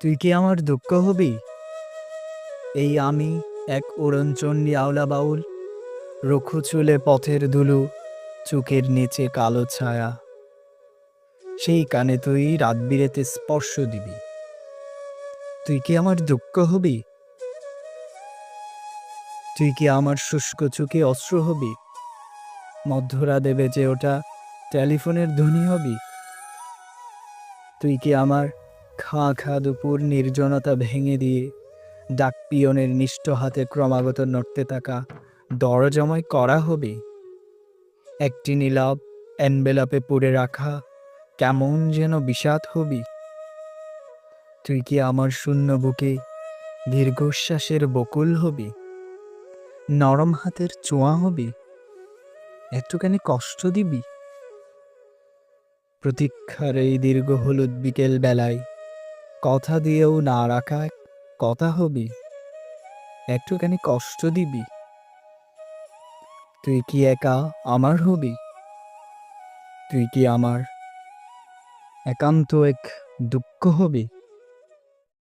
তুই কি আমার দুঃখ হবি? এই আমি এক উড়নচণ্ডী আওলা বাউল, রুক্ষ চুলে পথের ধুলো, চোখের নিচে কালো ছায়া। সেই কানে তুই রাত বিরেতে স্পর্শ দিবি। তুই কি আমার দুঃখ হবি? তুই কি আমার শুষ্ক চোখে অশ্র হবি? মধ্যরাতে বেজে ওঠা টেলিফোনের ধ্বনি হবি? তুই কি আমার খা খা দুপুর নির্জনতা ভেঙে দিয়ে ডাক পিয়নের নিষ্ঠ হাতে ক্রমাগত নড়তে থাকা দরজাময় করা হবি? একটি নীলাভ এনভেলাপে পুড়ে রাখা কেমন যেন বিষাদ হবি? তুই কি আমার শূন্য বুকে দীর্ঘশ্বাসের বকুল হবি? নরম হাতের ছোঁয়া হবি? একটুখানি কষ্ট দিবি? প্রতীক্ষার এই দীর্ঘ হলুদ বিকেল বেলায় কথা দিয়েও না রাখা এক কথা হবি? একটুখানি কষ্ট দিবি? তুই কি একা আমার হবি? তুই কি আমার একান্ত এক দুঃখ হবি?